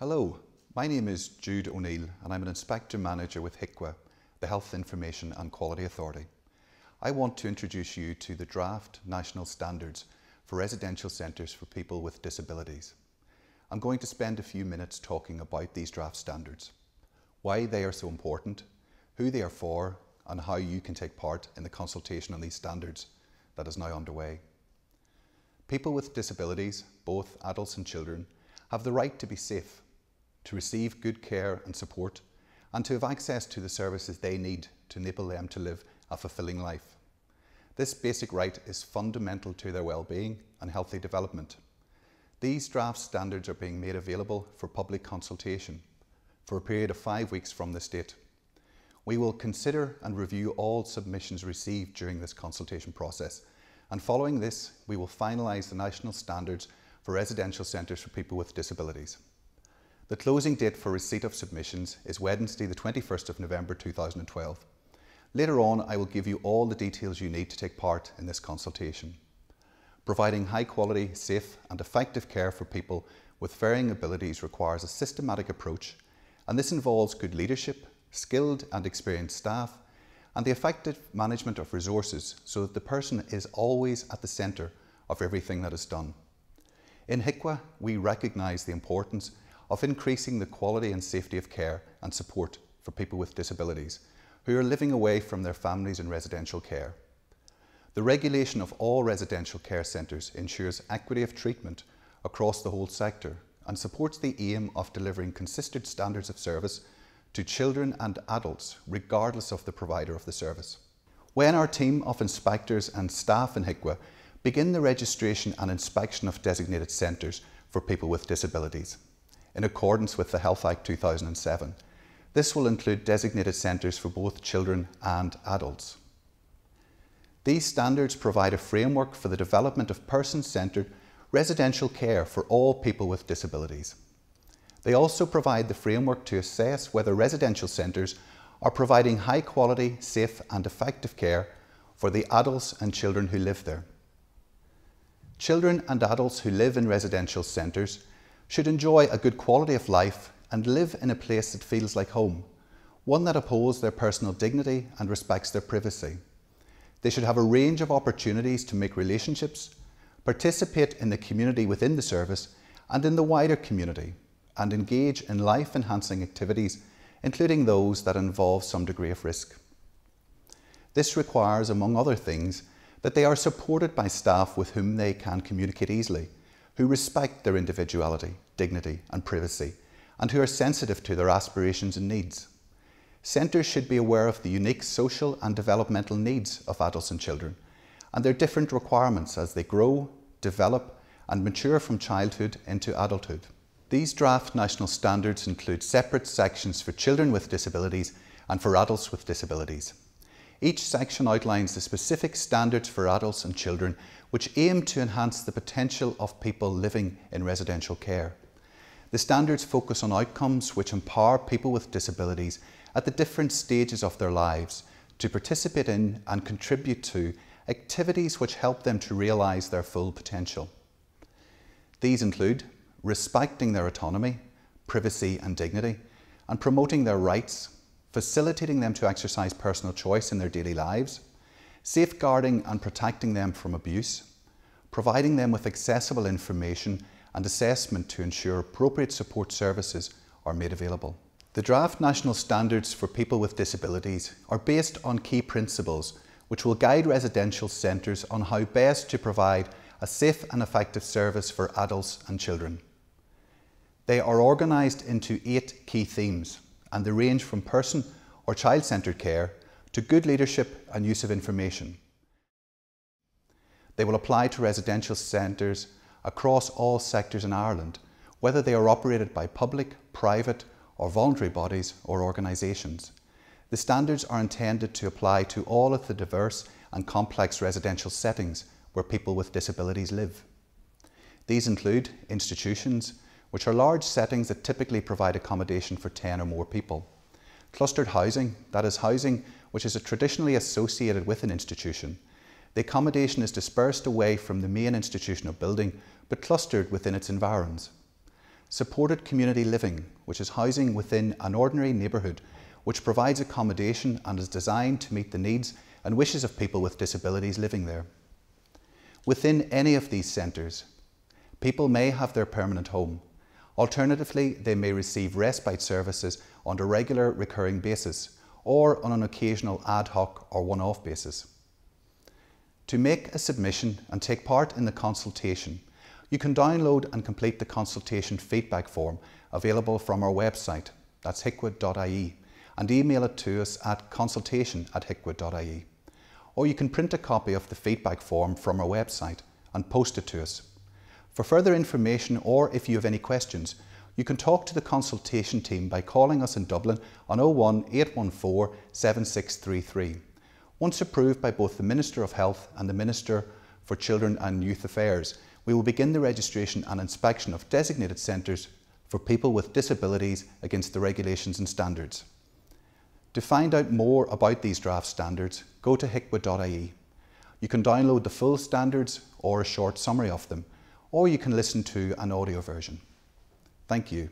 Hello, my name is Jude O'Neill and I'm an Inspector Manager with HICWA, the Health Information and Quality Authority. I want to introduce you to the draft national standards for residential centres for people with disabilities. I'm going to spend a few minutes talking about these draft standards, why they are so important, who they are for, and how you can take part in the consultation on these standards that is now underway. People with disabilities, both adults and children, have the right to be safe, to receive good care and support, and to have access to the services they need to enable them to live a fulfilling life. This basic right is fundamental to their well-being and healthy development. These draft standards are being made available for public consultation for a period of 5 weeks from this date. We will consider and review all submissions received during this consultation process, and following this, we will finalise the national standards for residential centres for people with disabilities. The closing date for receipt of submissions is Wednesday the 21st of November 2012. Later on, I will give you all the details you need to take part in this consultation. Providing high quality, safe and effective care for people with varying abilities requires a systematic approach, and this involves good leadership, skilled and experienced staff, and the effective management of resources so that the person is always at the centre of everything that is done. In HICWA, we recognise the importance of increasing the quality and safety of care and support for people with disabilities who are living away from their families in residential care. The regulation of all residential care centres ensures equity of treatment across the whole sector and supports the aim of delivering consistent standards of service to children and adults, regardless of the provider of the service. When our team of inspectors and staff in HICWA begin the registration and inspection of designated centres for people with disabilities, in accordance with the Health Act 2007, this will include designated centres for both children and adults. These standards provide a framework for the development of person-centred residential care for all people with disabilities. They also provide the framework to assess whether residential centres are providing high quality, safe and effective care for the adults and children who live there. Children and adults who live in residential centres should enjoy a good quality of life and live in a place that feels like home, one that upholds their personal dignity and respects their privacy. They should have a range of opportunities to make relationships, participate in the community within the service and in the wider community, and engage in life-enhancing activities, including those that involve some degree of risk. This requires, among other things, that they are supported by staff with whom they can communicate easily, who respect their individuality, dignity and privacy, and who are sensitive to their aspirations and needs. Centres should be aware of the unique social and developmental needs of adults and children, and their different requirements as they grow, develop and mature from childhood into adulthood. These draft national standards include separate sections for children with disabilities and for adults with disabilities. Each section outlines the specific standards for adults and children which aim to enhance the potential of people living in residential care. The standards focus on outcomes which empower people with disabilities at the different stages of their lives to participate in and contribute to activities which help them to realise their full potential. These include respecting their autonomy, privacy and dignity, and promoting their rights, facilitating them to exercise personal choice in their daily lives, safeguarding and protecting them from abuse, providing them with accessible information and assessment to ensure appropriate support services are made available. The draft national standards for people with disabilities are based on key principles which will guide residential centres on how best to provide a safe and effective service for adults and children. They are organised into 8 key themes, and they range from person or child-centred care to good leadership and use of information. They will apply to residential centres across all sectors in Ireland, whether they are operated by public, private or voluntary bodies or organisations. The standards are intended to apply to all of the diverse and complex residential settings where people with disabilities live. These include institutions, which are large settings that typically provide accommodation for 10 or more people. Clustered housing, that is housing which is traditionally associated with an institution. The accommodation is dispersed away from the main institutional building but clustered within its environs. Supported community living, which is housing within an ordinary neighbourhood which provides accommodation and is designed to meet the needs and wishes of people with disabilities living there. Within any of these centres, people may have their permanent home. Alternatively, they may receive respite services on a regular recurring basis or on an occasional ad hoc or one-off basis. To make a submission and take part in the consultation, you can download and complete the consultation feedback form available from our website, that's hicwa.ie, and email it to us at consultation@hicwa.ie. Or you can print a copy of the feedback form from our website and post it to us. For further information, or if you have any questions, you can talk to the consultation team by calling us in Dublin on 01 814 7633. Once approved by both the Minister of Health and the Minister for Children and Youth Affairs, we will begin the registration and inspection of designated centres for people with disabilities against the regulations and standards. To find out more about these draft standards, go to hicwa.ie. You can download the full standards or a short summary of them, or you can listen to an audio version. Thank you.